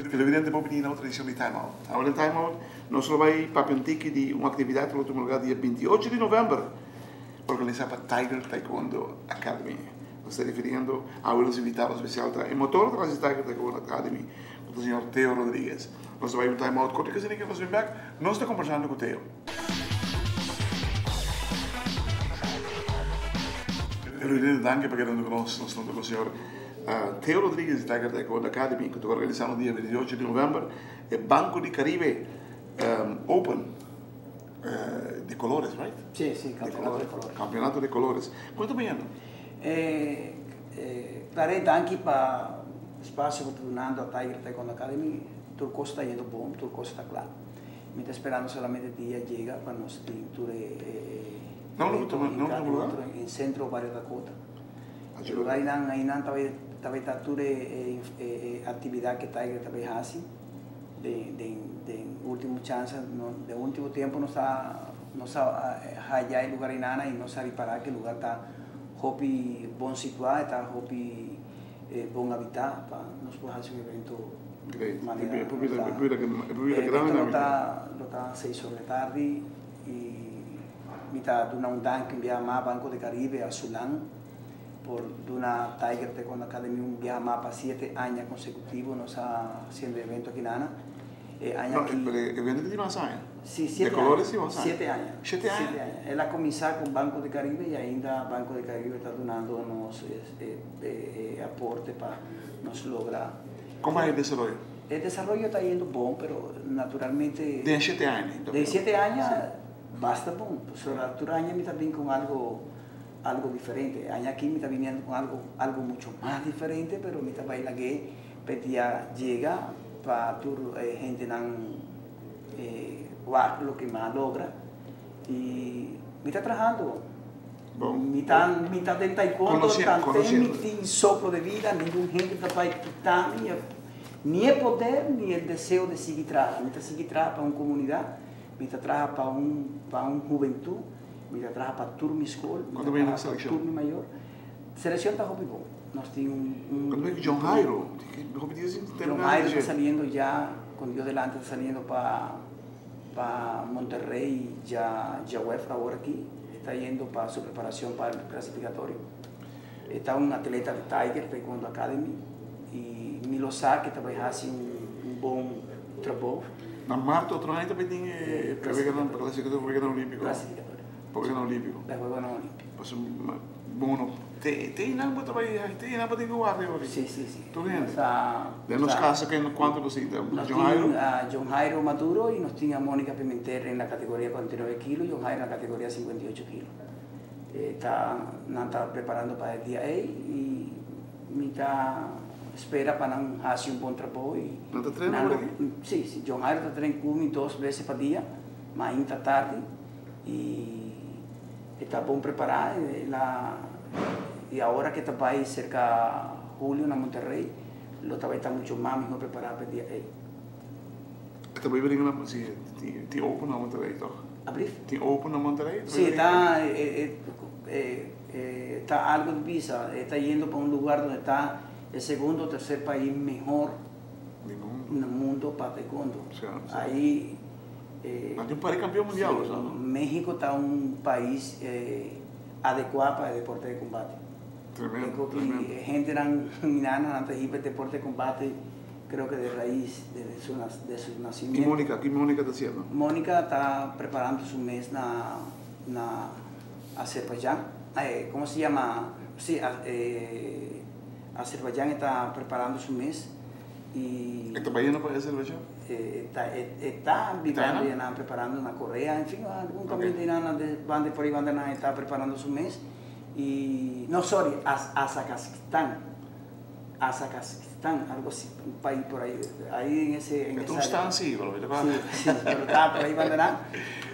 Televidente pode pedir outra edição de Time Out. Agora em Time Out, nós só vai para um tique de uma atividade que vai ter lugar dia 28 de novembro, organizada para Tiger Taekwondo Academy. Nós estamos referindo a um invitado especial, o motor da Tiger Taekwondo Academy, o senhor Theo Rodrigues. Nós vamos para um Time Out, quando que nós vamos back, nós estamos conversando com o Theo. Televidente, danke por quedando conosco, nós estamos com o senhor Theo Rodrigues de Tiger Taekwondo Academy, que está organizando dia 28 de novembro, é Banco de Caribe Open de colores, right? Sí, sí, campeonato de colores. Campeonato de colores. Quanto bem? Darei danke para o espaço que estou dando a Tiger Taekwondo Academy. Tudo está indo bom, tudo está claro. Me está esperando solamente o dia chega para nós ter em centro Barrio Dakota. O lugar ainda talvez tudo atividade que Tiger talvez faz de último chance, de último tempo não está allá em lugar ainda e não sabe parar que o lugar está bom situado, está bom habitado para nós poder fazer evento. Great. Está 6 horas da tarde e me está dando danke enviar mais Banco de Caribe a Sulan por una Tiger Taekwondo Academy viaja más para 7 años consecutivos, nos está haciendo evento aquí en Ana. ¿El evento tiene más años? Sí, 7 años. ¿De colores sí, más años? 7 años. 7 años? 7 años. Él ha comenzado con Banco de Caribe y ainda Banco de Caribe está dándonos aporte para nos lograr. ¿Cómo es el desarrollo? El desarrollo está yendo bon, pero naturalmente... De 7 años? De 7 años basta bon. Pues la altura año me también con algo diferente. Aquí me está viniendo con algo mucho más diferente, pero me está bailando que pedía llega para gente lo que más logra y me está trabajando. Mitad del taekwondo, mi soplo de vida, ningún gente está quitar ni el poder ni el deseo de seguir trabajando. Me está seguir trabajando para una comunidad, me está trabajando para una juventud. Me trabaja para Turmi School, ¿Cuándo viene la selección? Turmi Mayor. Selección está muy buena. Nos tiene ¿Cuándo viene John Jairo? John Jairo está saliendo ya, con Dios delante, está saliendo para Monterrey, ya UEFA ahora aquí. Está yendo para su preparación para el clasificatorio. Está un atleta de Tiger Taekwondo Academy y Milo Sá, que también hace un buen trabajo. Na Marta, outro ano também tem classificador para o Olímpico. Porque no olímpico. La juego no olímpico. Pues bueno, tem nada também, tem nada para guardar hoje. Sí. Tô vendo. De nos casos que quanto você tem? John Jairo. John Jairo Maduro y nos tiene a Mónica Pimentel en la categoría 49 kilos, John Jairo en la categoría 58 kilos. Está preparando para el día A y me está espera para hacer un buen trabajo y. ¿No te treina por aquí? Sí. John Jairo está entrenando 2 veces por día, más esta tarde y está bom preparado y ahora que está ahí cerca de julio en Monterrey, lo está mucho más mejor preparado para el día A. Está muy bien, sí, tiene Open en Monterrey, ¿no? ¿Abrir? ¿Tiene Open en Monterrey? Sí, está algo de visa, está yendo para un lugar donde está el segundo o tercer país mejor en el mundo para taekwondo. Sí. Ahí Hay un país campeón mundial, sí, ¿no? México está un país adecuado para el deporte de combate. Tremendo. Y gente antes de ir al deporte de combate, creo que de raíz, de su nacimiento. ¿Y Mónica? ¿Qué Mónica está haciendo? Mónica está preparando su mes en Azerbaiyán. ¿Cómo se llama? Sí, Azerbaiyán está preparando su mes. Y ¿Este país no puede ser Azerbaiyán? está preparando en Corea, en fin, algún camino de por ahí está preparando su mes. Y no, sorry, Azakastán, algo así, un país por ahí en ese. ¿Tú estás así? Sí, pero está por ahí banderán.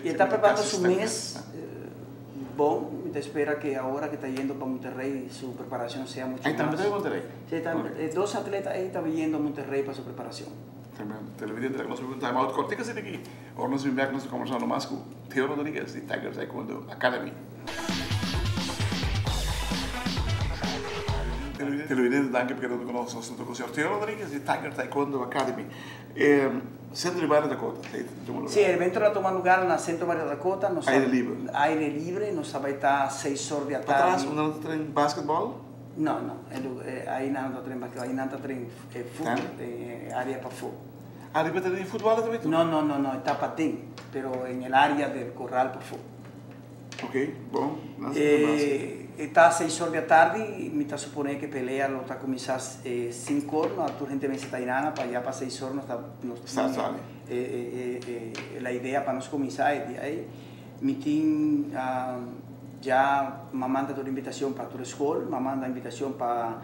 Y está preparando su mes, bon, te espera que ahora que está yendo para Monterrey, su preparación sea mucho Ahí más. también de Monterrey. Sí, dos atletas ahí están yendo a Monterrey para su preparação. Televidente, nós vamos time out cortica assim aqui. Ou nós vamos back nós conversando mais com Theo Rodrigues de Tiger Taekwondo Academy. Televidente, danke per aver conosciuto con noi. Theo Rodrigues de Tiger Taekwondo Academy. Centro de Barrio Dakota. Sí, el evento va a tomar lugar en el centro de Barrio Dakota. Aire libre. Aire libre, nos va a estar 6 horas de tarde. Atrás, onde tem basquetebol? No, ahí no tem basquetebol, ahí no tem fútbol, área para fútbol. ¿Área para tener fútbol también? No, está patín, pero en el área del corral para fútbol. Ok, bom. Está 6 horas de tarde y me está supone que pelea lo está comenzando 5 horas, a tu gente me está irana para allá para 6 horas la idea para nos comenzar es ahí. Mi team ya me manda toda la invitación para tu escuela, me manda invitación para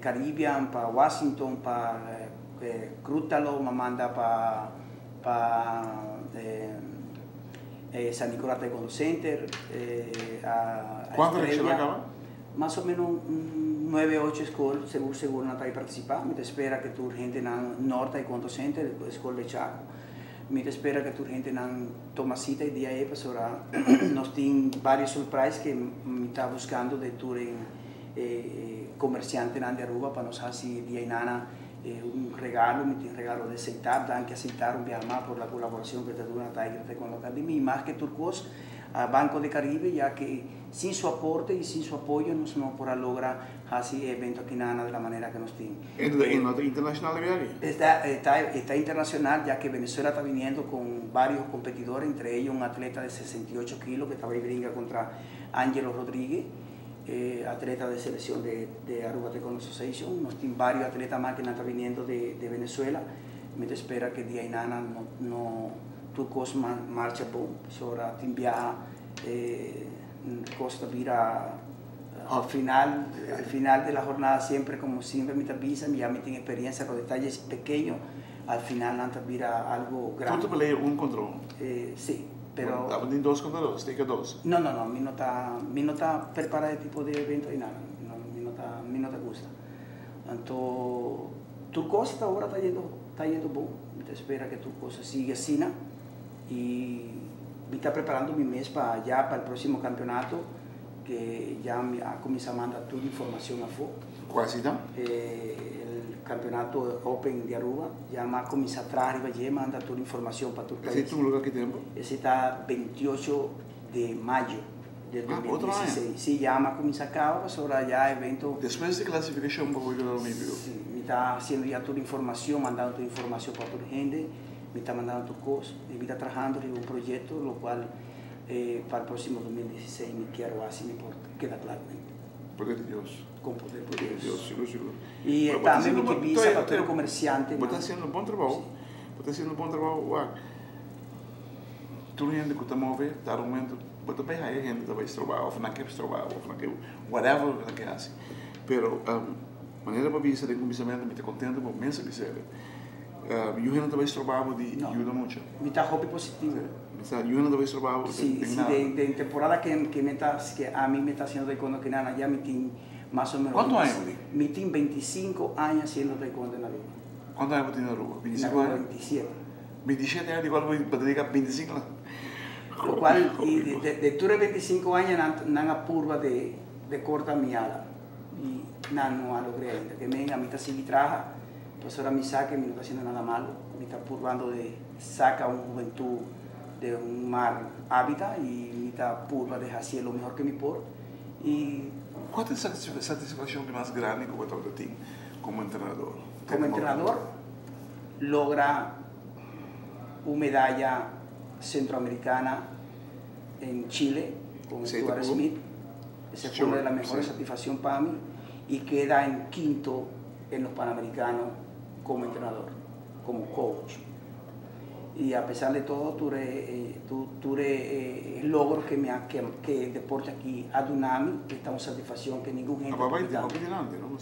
Caribbean, para Washington, para Crútalo, me manda para San Nicolás Taekwondo Center. ¿Cuánto le acaba? Más o menos 9-8 escuelas, seguro no está ahí participar. Me espera que tu gente en Norte Taekwondo Center, escuela de Chaco. Me espera que tu gente toma cita y día ahí, pues ahora nos tienen varios sorpresas que me está buscando de tu comerciante de Aruba para nos hacer día y nana un regalo, me tiene regalo de aceitar, dan que aceitar un viaje más por la colaboración que te da una Tiger Taekwondo Academy y más que Turcos a Banco de Caribe, ya que sin su aporte y sin su apoyo no podrá lograr hacer eventos aquí nada de la manera que nos tienen. ¿En otra internacional de viaje? Está internacional, ya que Venezuela está viniendo con varios competidores, entre ellos un atleta de 68 kilos que estaba ahí brinca contra Ángelo Rodríguez, atleta de selección de Aruba Taekwondo Association. Nos tienen varios atletas más que están viniendo de Venezuela. Me espera que día y nana tu cosa marcha bom, ahora te envía cosa vira al final de la jornada siempre como siempre me avisa, ya me tiene experiencia con detalles pequeños, al final antes vira algo grande. ¿Tú te peleas un contra uno? Sí, pero... ¿Estás en 2 contra 2? ¿Te quedas 2? No, mi no está preparado de tipo de evento y nada, mi no te gusta. Entonces, tu cosa ahora está yendo bom, te espera que tu cosa siga así, ¿no? Y me está preparando mi mes para el próximo campeonato, que ya me ha comenzado a mandar toda la información a FO. ¿Cuál cita? El campeonato Open de Aruba, ya me ha comenzado a traer y va a mandar toda la información para tu país. ¿Ese es un lugar que tiempo? Ese está 28 de mayo del 2016. Sí, ya me ha comenzado acá, pues ahora ya evento... Después de clasificación para el Olímpico. Sí, me está haciendo ya toda la información, mandando toda la información para tu gente. Me está mandando tu cosa y me está trabajando en un proyecto, lo cual para el próximo 2016 me quiero hacer, me queda claramente. Poder de Dios. Con poder de Dios. Seguro. Y también me visa para todo comerciante. Vos estás haciendo un buen trabajo. Vos estás haciendo un buen trabajo. Tú gente que te mueve, dar un momento, vos também hay gente que vai trabalhar, ou não quer trabalhar, ou não quer, whatever que hace. Pero, maneira para visa de começamento, me está contento, me mensa que seja. E o Renan também trabalha de ajuda muito. Me está hobby positivo. O Renan também trabalha de temporada que a mí me está haciendo taekwondo que nada, ya me tiene más o menos. ¿Cuántos años? Me tiene 25 años haciendo taekwondo en Aruba. ¿Cuántos años tiene Aruba? 25 años. 27. 27 años, igual voy a dedicar 25 años. Lo cual, de tu 25 años, no hay curva de corta mi ala. Y no logré ainda. Que venga, a mí está así trabaja. Pues ahora mi saque me no está haciendo nada malo, me está purvando de saca una juventud de un mar hábitat y me está purva de hacer lo mejor que me puedo. Y ¿cuál es la satisfacción más grande que vos tienes como entrenador? Como entrenador, logra una medalla centroamericana en Chile con Stuart Smith. Esa fue una de las mejores satisfacciones para mí y queda en quinto en los Panamericanos como entrenador, como coach. Y a pesar de todo, tuve logros que el deporte aquí a Dunami, que está una satisfacción que ningún gente... Papá, te opinante, ¿no? Me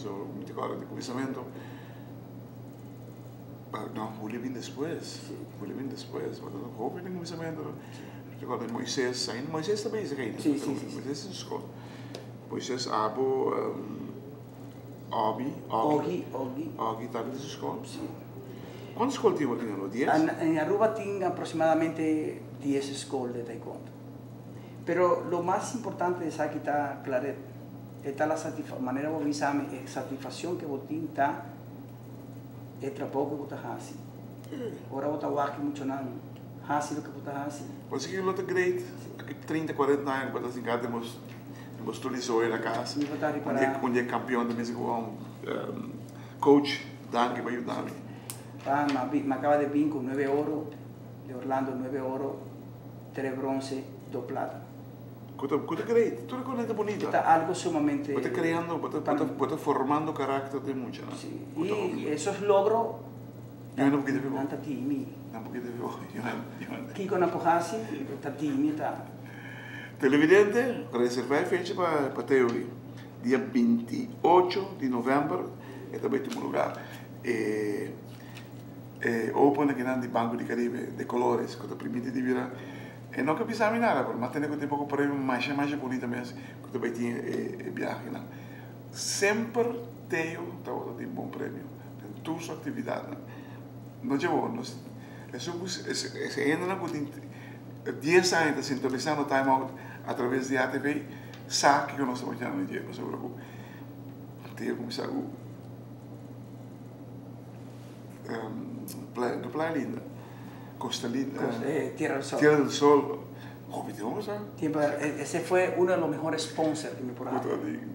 acuerdo de comenzamiento. No, Julio vino después. Sí. Julio vino después. Julio vino comenzamiento. Agora, Moisés, ainda Moisés também é rei. Sim, sim, sim. Moisés é escola. Moisés, Abo, Ogi, está nessa escola. Sim. Quantas escolas tinha aqui no 10? En Aruba tiene aproximadamente 10 escuelas de taekwondo. Pero lo más importante de esa que está claret, está la manera de visar satisfacción que botín está extra poco que botas así. Ahora botas guaki mucho nada, así lo que botas así. Pues que lo great, aqui 30, 40 anos, botas em casa temos tudo na casa. Onde é campeão da mesa com coach, Dan que vai ajudar. Me acaba de vir con 9 oro, de Orlando 9 oro, 3 bronce, 2 plata. Coisa great, tudo coisa bonita. Está algo sumamente... Você criando, você formando carácter de mucha, ¿no? Sí. Y esos logros... Yo no porque te veo. Nanta timi. No porque te veo. Kiko Napohasi, está timi, está... Televidente, reservar fecha para Teori. Dia 28 de novembro, é também tem um lugar. Open aqui na Banco de Caribe, de colores, que te permite de virar. Não que pensava em nada, mas tem que ter pouco prêmio mais bonito mesmo, que também tinha viagem. Sempre tem um bom prêmio, tem todas as atividades. Não é bom, se ainda com 10 anos sintonizando o Time Out através de ATV, sabe que nós estamos no dia, não se preocupe. Tem que começar do Playa Linda. Costa Linda. Tierra del Sol. Tierra del Sol. Ese fue uno de los mejores sponsors que me por ahí.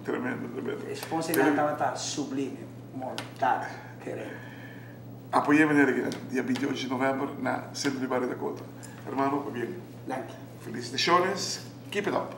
Tremendo. Sponsor estaba sublime, mortal. Apoyé venir aqui, dia 28 de novembro, na Centro de Barra da Cota. Hermano, bien. Thank you. Felicitaciones. Keep it up.